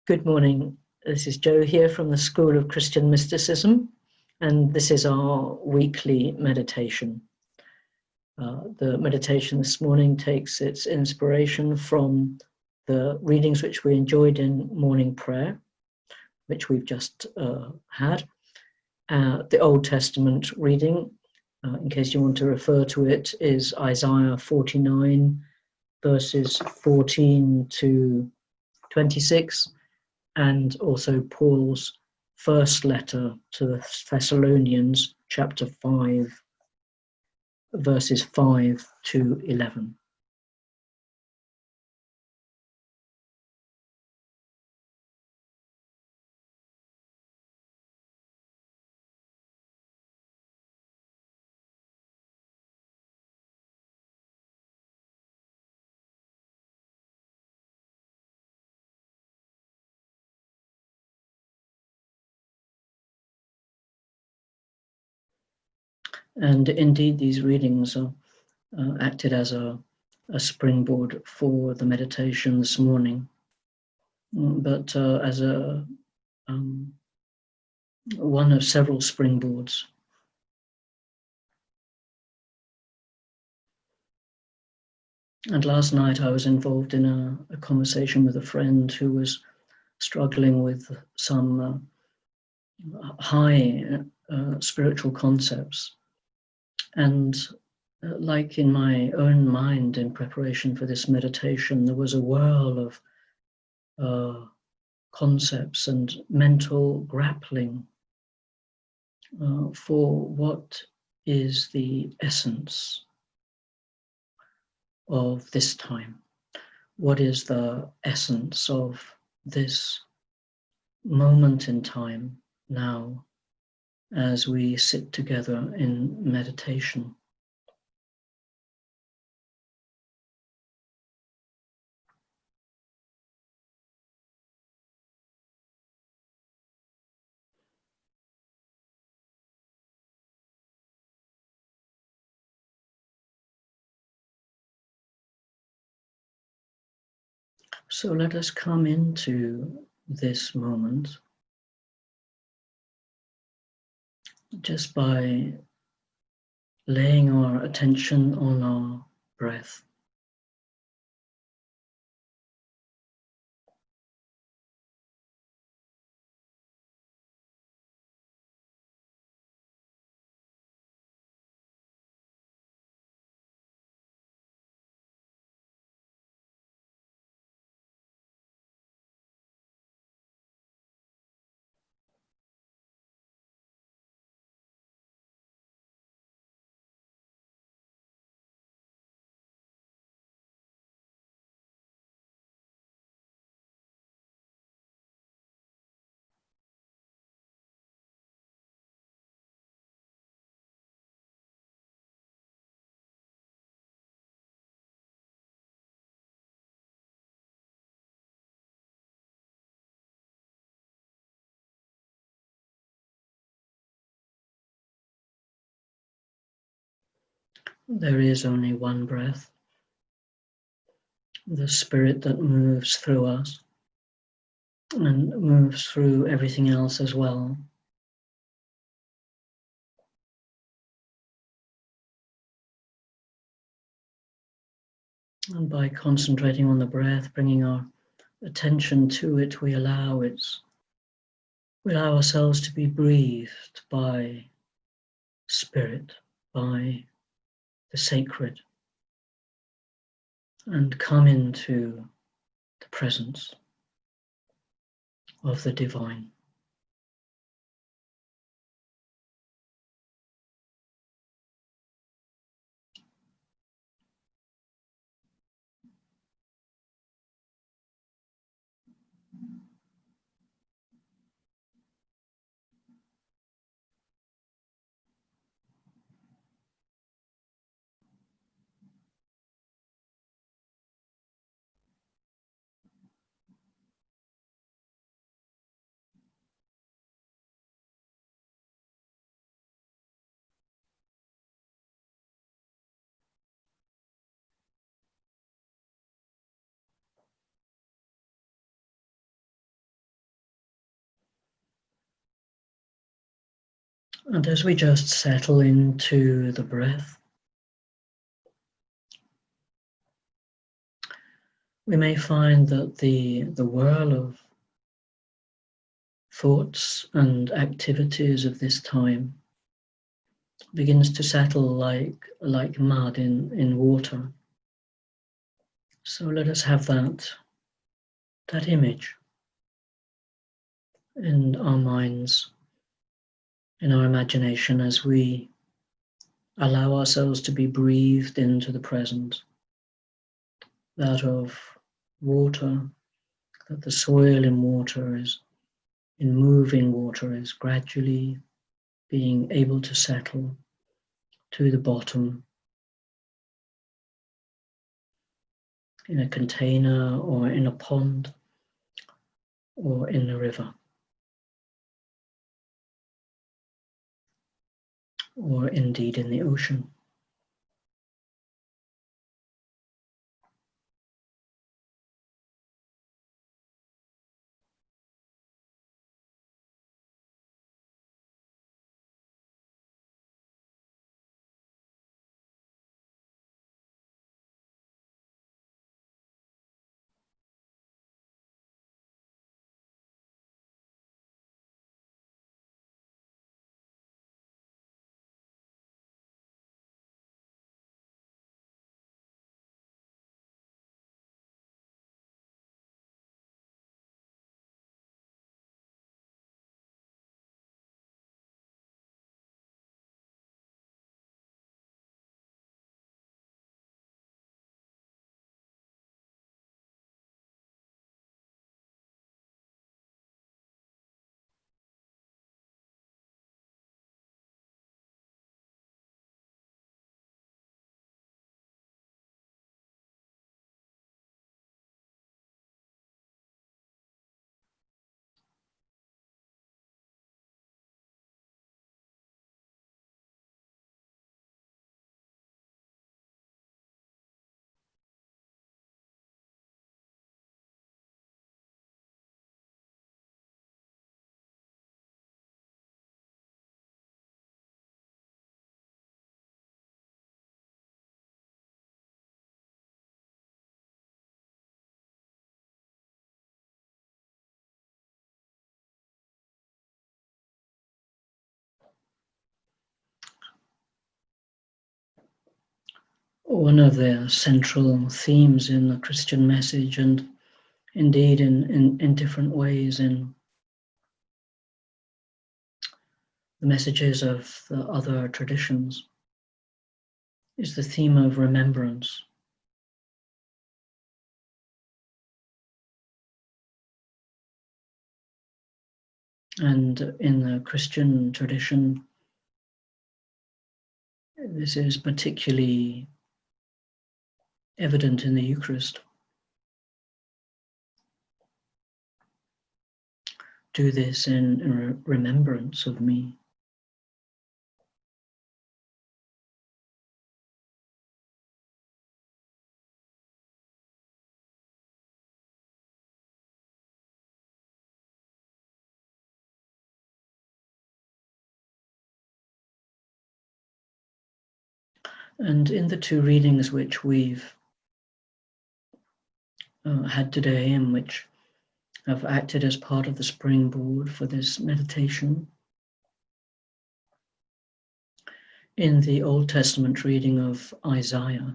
Good morning. This is Jo here from the School of Christian Mysticism, and this is our weekly meditation. The meditation this morning takes its inspiration from the readings which we enjoyed in morning prayer, which we've just had. The Old Testament reading, in case you want to refer to it, is Isaiah 49, verses 14 to 26. And also Paul's first letter to the Thessalonians, chapter 5, verses 5 to 11. And indeed, these readings are acted as a springboard for the meditation this morning, but as one of several springboards. And last night I was involved in a conversation with a friend who was struggling with some high spiritual concepts. And like in my own mind in preparation for this meditation, there was a whirl of concepts and mental grappling for what is the essence of this time. What is the essence of this moment in time now as we sit together in meditation? So let us come into this moment just by laying our attention on our breath. There is only one breath, the spirit that moves through us and moves through everything else as well. And by concentrating on the breath, bringing our attention to it, we allow ourselves to be breathed by spirit, by the sacred, and come into the presence of the divine. And as we just settle into the breath, we may find that the whirl of thoughts and activities of this time begins to settle like mud in water. So let us have that image in our minds, in our imagination, as we allow ourselves to be breathed into the present, that of water, that the soil in water is, in moving water, is gradually being able to settle to the bottom in a container or in a pond or in a river or indeed in the ocean. One of the central themes in the Christian message, and indeed in different ways in the messages of the other traditions, is the theme of remembrance. And in the Christian tradition, this is particularly evident in the Eucharist. Do this in remembrance of me. And in the two readings which we've had today, and which have acted as part of the springboard for this meditation, in the Old Testament reading of Isaiah,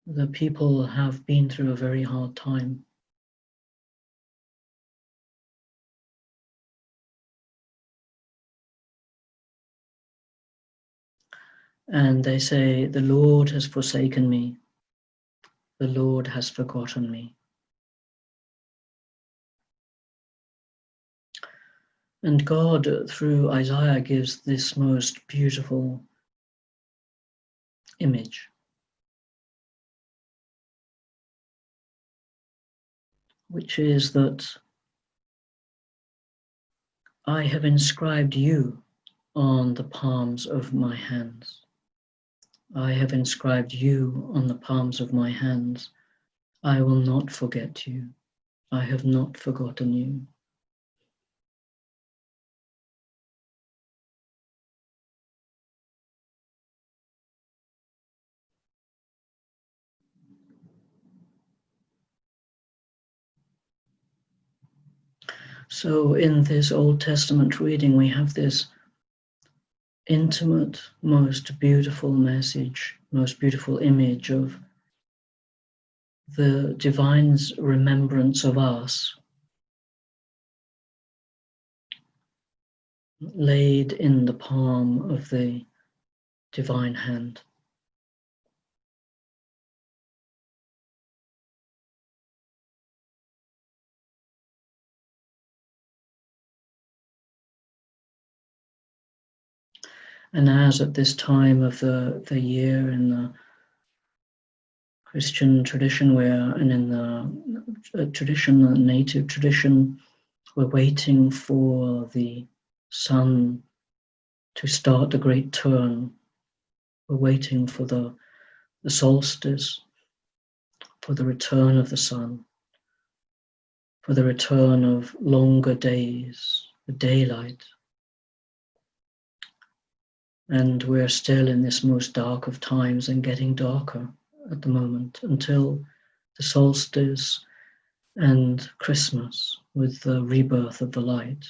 the people have been through a very hard time. And they say, the Lord has forsaken me. The Lord has forgotten me. And God, through Isaiah, gives this most beautiful image, which is that I have inscribed you on the palms of my hands. I have inscribed you on the palms of my hands. I will not forget you. I have not forgotten you. So in this Old Testament reading, we have this intimate, most beautiful message, most beautiful image of the divine's remembrance of us, laid in the palm of the divine hand. And as at this time of the year in the Christian tradition, and in the tradition, the native tradition, we're waiting for the sun to start the great turn. We're waiting for the solstice, for the return of the sun, for the return of longer days, the daylight. And we're still in this most dark of times and getting darker at the moment until the solstice and Christmas with the rebirth of the light.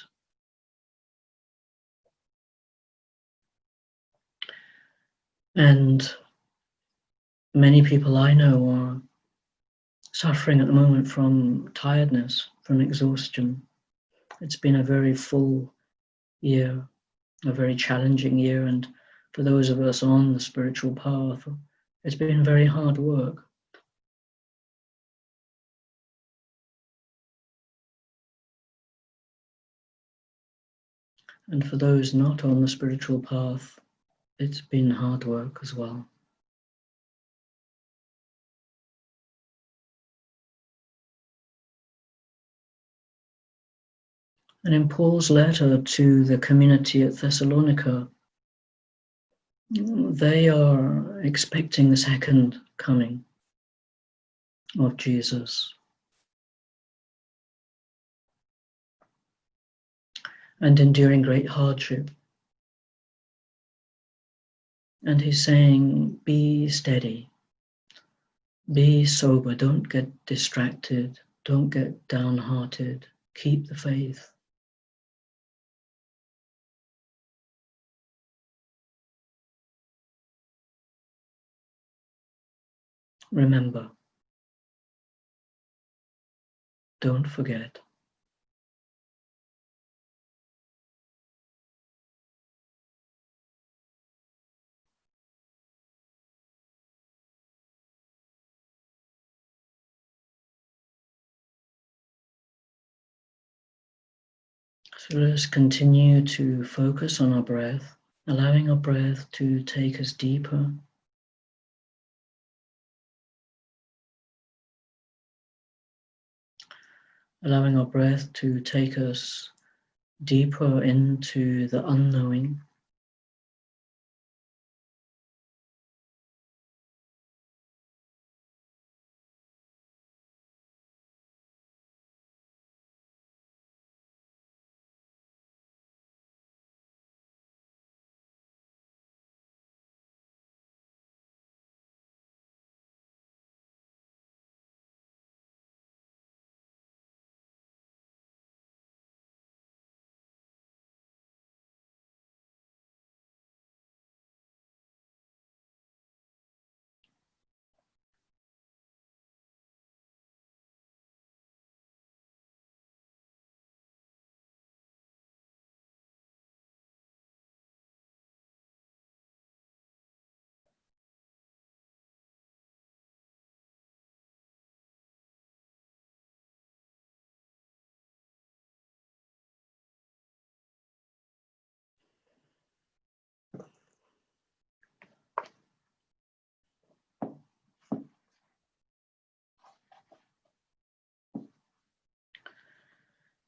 And many people I know are suffering at the moment from tiredness, from exhaustion. It's been a very full year, a very challenging year, and for those of us on the spiritual path, it's been very hard work. And for those not on the spiritual path, it's been hard work as well. And in Paul's letter to the community at Thessalonica, they are expecting the second coming of Jesus. And enduring great hardship. And he's saying, be steady, be sober, don't get distracted, don't get downhearted, keep the faith. Remember, don't forget. So let's continue to focus on our breath, allowing our breath to take us deeper. Allowing our breath to take us deeper into the unknowing.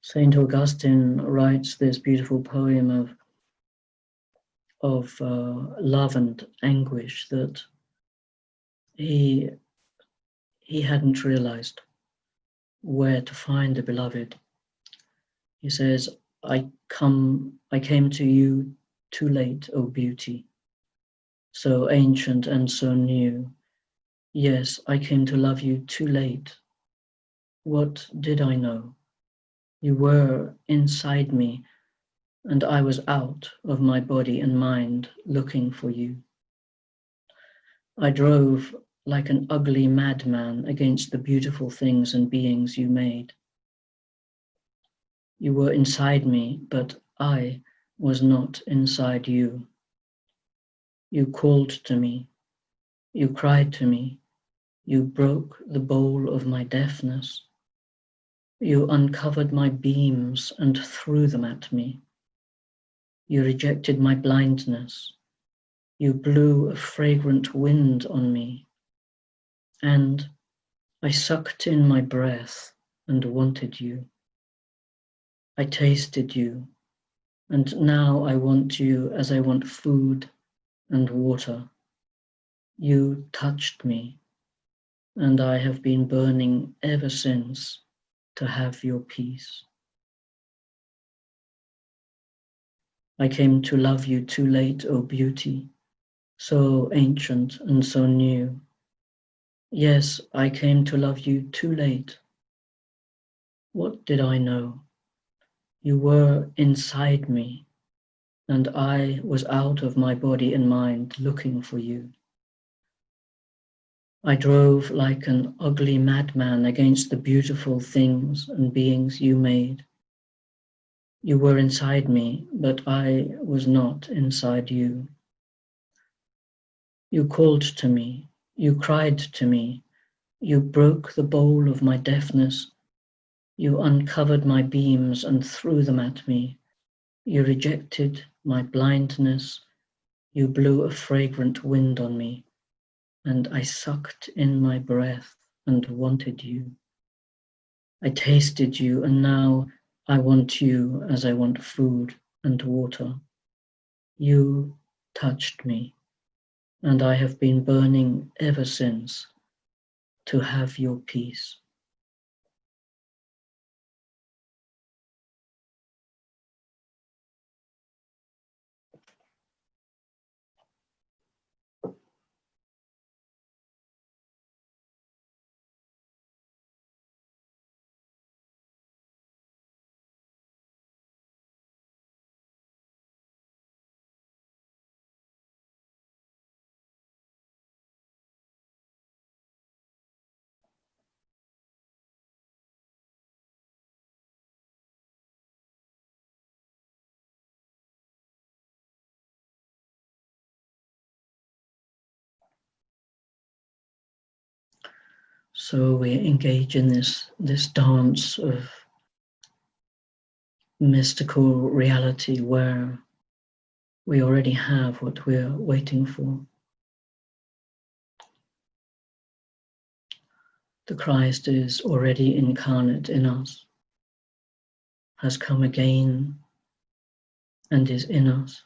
Saint Augustine writes this beautiful poem of love and anguish that he hadn't realized where to find the beloved. He says, I came to you too late, O beauty, so ancient and so new. Yes, I came to love you too late. What did I know? You were inside me, and I was out of my body and mind looking for you. I drove like an ugly madman against the beautiful things and beings you made. You were inside me, but I was not inside you. You called to me, you cried to me, you broke the bowl of my deafness. You uncovered my beams and threw them at me. You rejected my blindness. You blew a fragrant wind on me. And I sucked in my breath and wanted you. I tasted you, and now I want you as I want food and water. You touched me, and I have been burning ever since to have your peace. I came to love you too late, O beauty, so ancient and so new. Yes, I came to love you too late. What did I know? You were inside me, and I was out of my body and mind looking for you. I drove like an ugly madman against the beautiful things and beings you made. You were inside me, but I was not inside you. You called to me, you cried to me, you broke the bowl of my deafness, you uncovered my beams and threw them at me. You rejected my blindness, you blew a fragrant wind on me, and I sucked in my breath and wanted you. I tasted you, and now I want you as I want food and water. You touched me, and I have been burning ever since to have your peace. So we engage in this dance of mystical reality where we already have what we're waiting for. The Christ is already incarnate in us, has come again and is in us.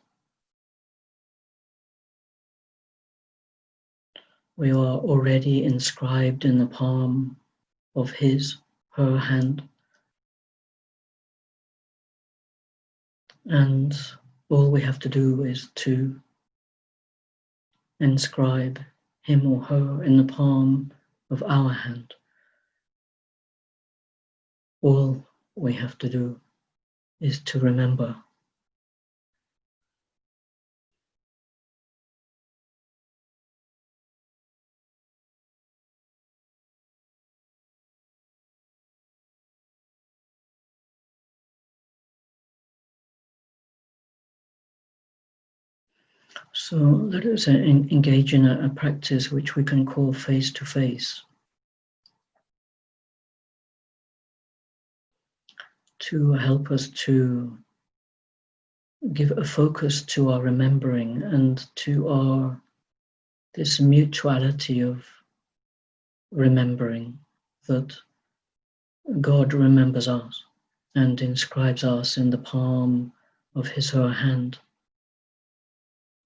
We are already inscribed in the palm of his, her hand. And all we have to do is to inscribe him or her in the palm of our hand. All we have to do is to remember. So let us engage in a practice which we can call face-to-face, to help us to give a focus to our remembering and to this mutuality of remembering, that God remembers us and inscribes us in the palm of his, her hand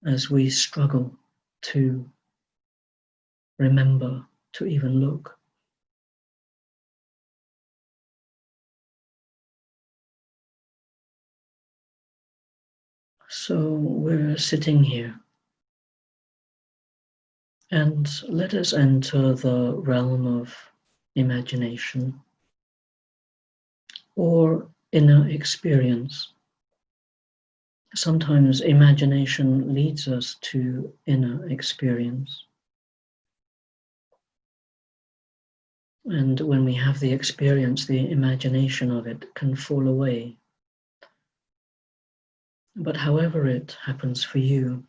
as we struggle to remember, to even look. So we're sitting here, and let us enter the realm of imagination. Or inner experience. Sometimes imagination leads us to inner experience. And when we have the experience, the imagination of it can fall away. But however it happens for you,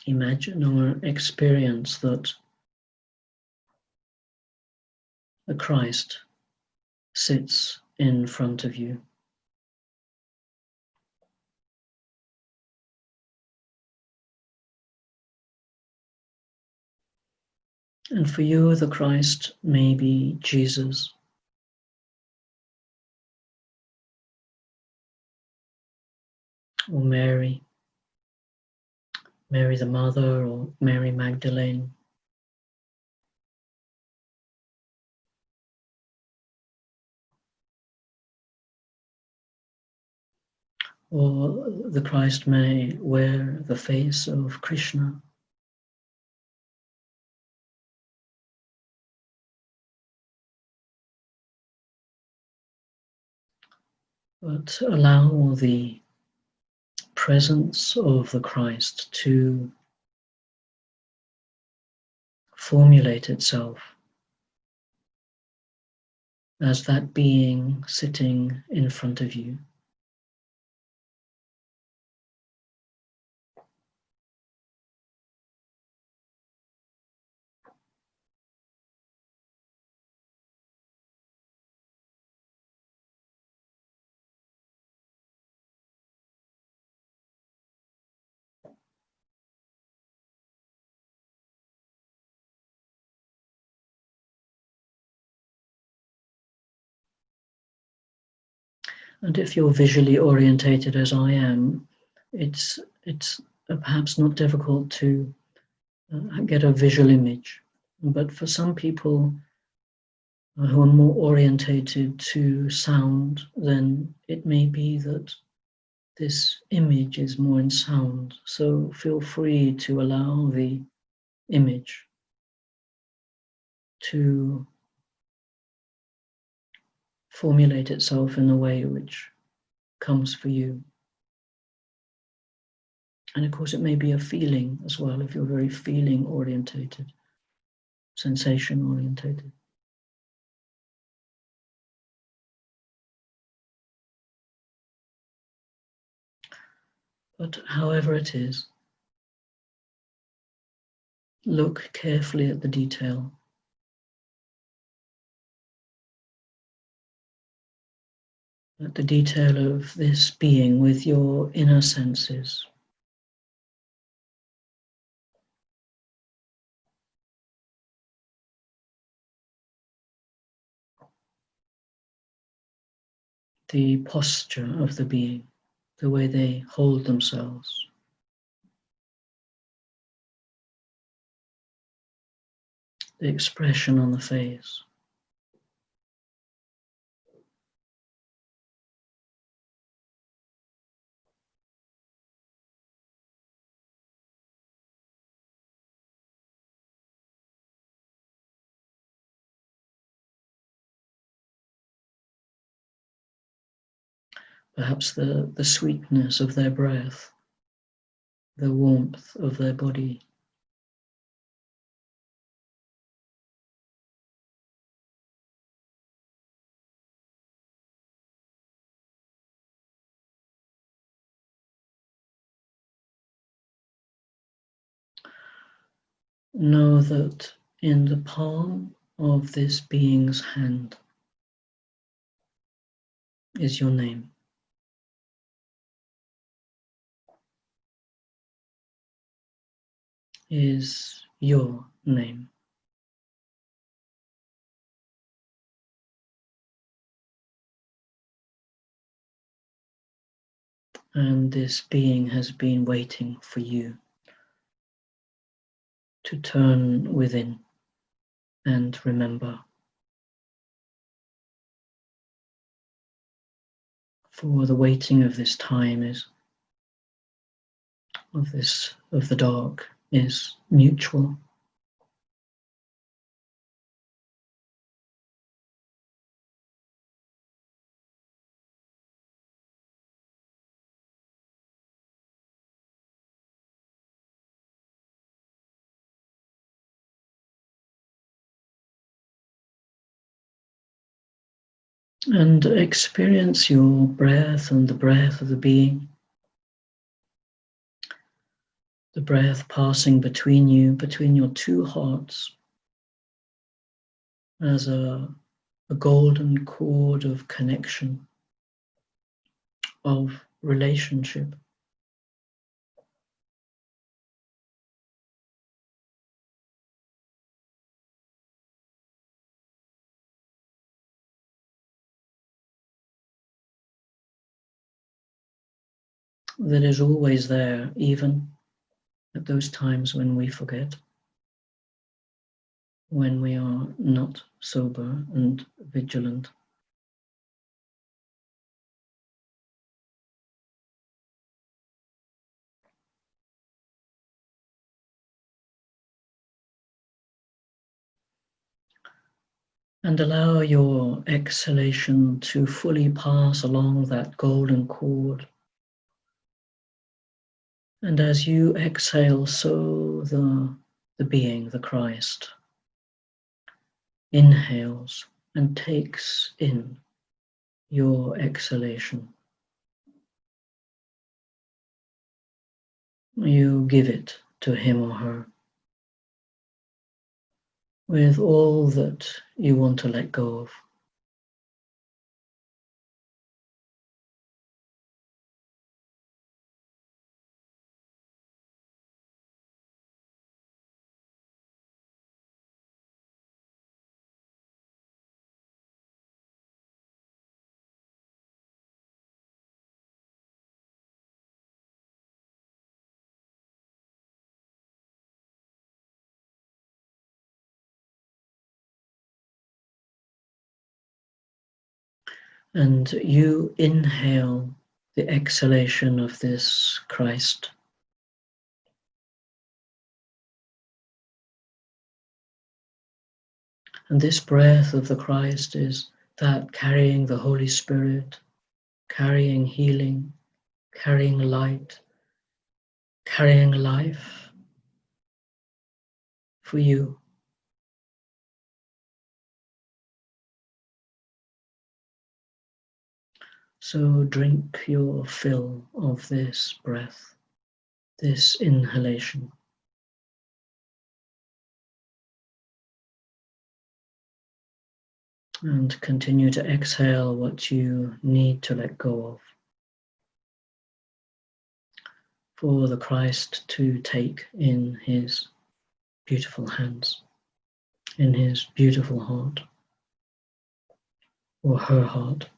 imagine or experience that the Christ sits in front of you. And for you, the Christ may be Jesus, or Mary, Mary the Mother, or Mary Magdalene. Or the Christ may wear the face of Krishna. But allow the presence of the Christ to formulate itself as that being sitting in front of you. And if you're visually orientated as I am, it's perhaps not difficult to get a visual image. But for some people who are more orientated to sound, then it may be that this image is more in sound. So feel free to allow the image to formulate itself in the way which comes for you. And of course, it may be a feeling as well, if you're very feeling orientated, sensation orientated. But however it is, look carefully at the detail. At the detail of this being with your inner senses. The posture of the being, the way they hold themselves. The expression on the face. Perhaps the sweetness of their breath, the warmth of their body. Know that in the palm of this being's hand is your name. Is your name. And this being has been waiting for you to turn within and remember. For the waiting of this time of the dark is mutual. And experience your breath and the breath of the being. The breath passing between you, between your two hearts, as a golden cord of connection, of relationship. That is always there, even at those times when we forget, when we are not sober and vigilant. And allow your exhalation to fully pass along that golden cord. And as you exhale, so the being, the Christ, inhales and takes in your exhalation. You give it to him or her with all that you want to let go of. And you inhale the exhalation of this Christ. And this breath of the Christ is that carrying the Holy Spirit, carrying healing, carrying light, carrying life for you. So drink your fill of this breath, this inhalation. And continue to exhale what you need to let go of, for the Christ to take in his beautiful hands, in his beautiful heart, or her heart.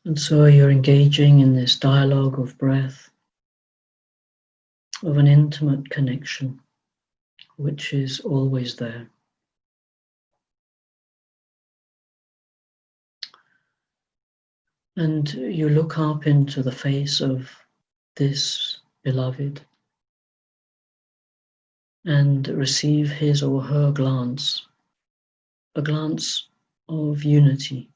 And so you're engaging in this dialogue of breath, of an intimate connection, which is always there. And you look up into the face of this beloved and receive his or her glance, a glance of unity,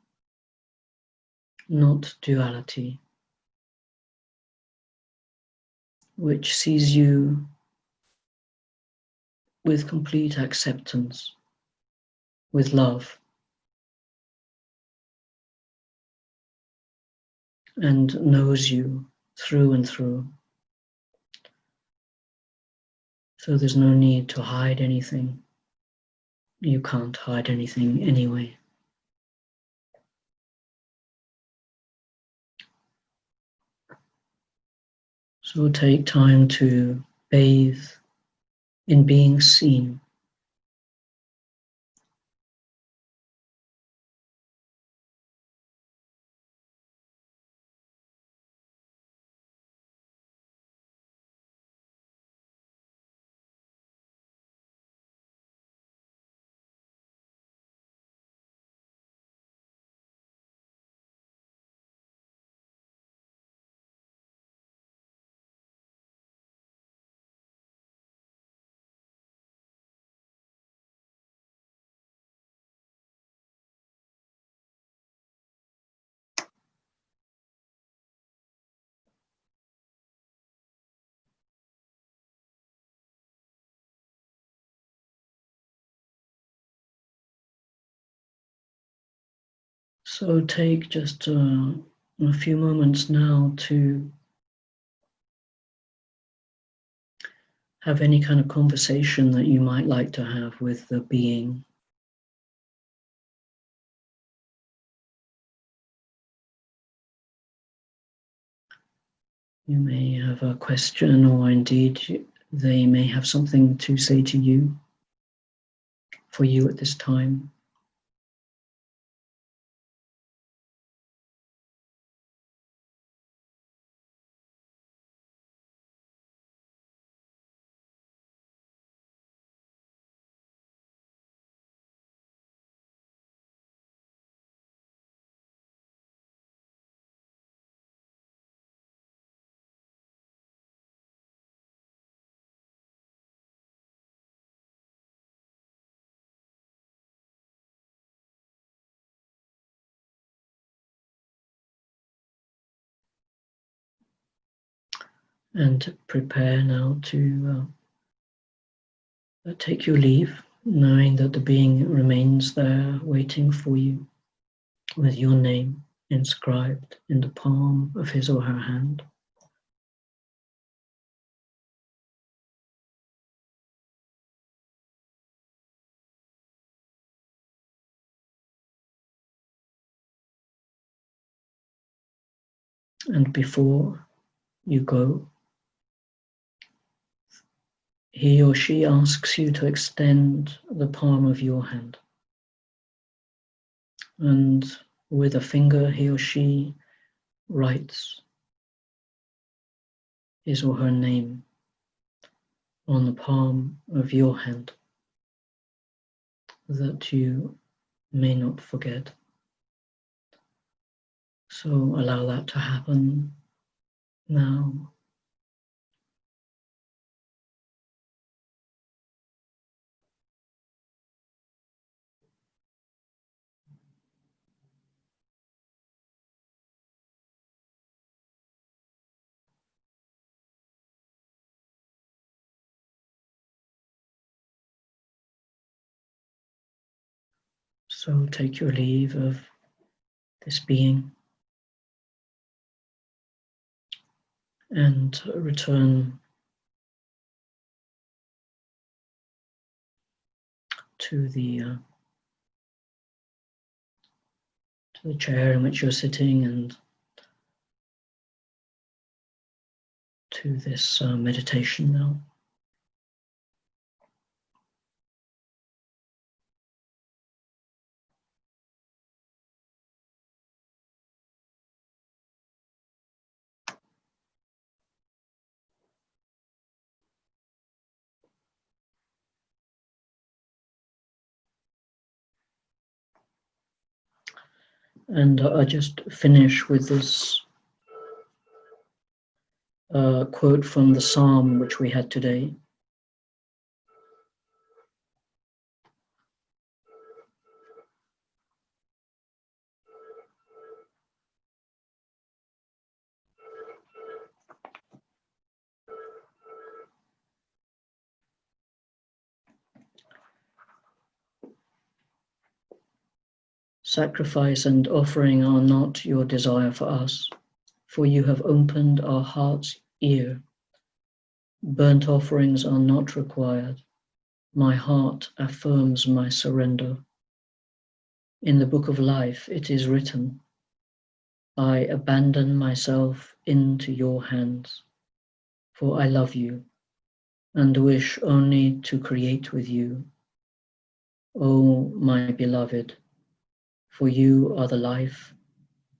not duality, which sees you with complete acceptance, with love, and knows you through and through. So there's no need to hide anything. You can't hide anything anyway. So take time to bathe in being seen. So take just a few moments now to have any kind of conversation that you might like to have with the being. You may have a question, or indeed they may have something to say to you, for you at this time. And prepare now to take your leave, knowing that the being remains there waiting for you with your name inscribed in the palm of his or her hand. And before you go, he or she asks you to extend the palm of your hand. And with a finger, he or she writes his or her name on the palm of your hand, that you may not forget. So allow that to happen now. So take your leave of this being and return to the chair in which you're sitting and to this meditation now. And I just finish with this quote from the psalm which we had today. Sacrifice and offering are not your desire for us, for you have opened our heart's ear. Burnt offerings are not required. My heart affirms my surrender. In the book of life it is written, I abandon myself into your hands, for I love you and wish only to create with you. O my beloved, for you are the life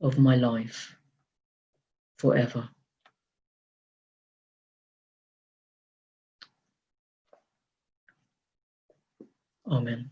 of my life forever. Amen.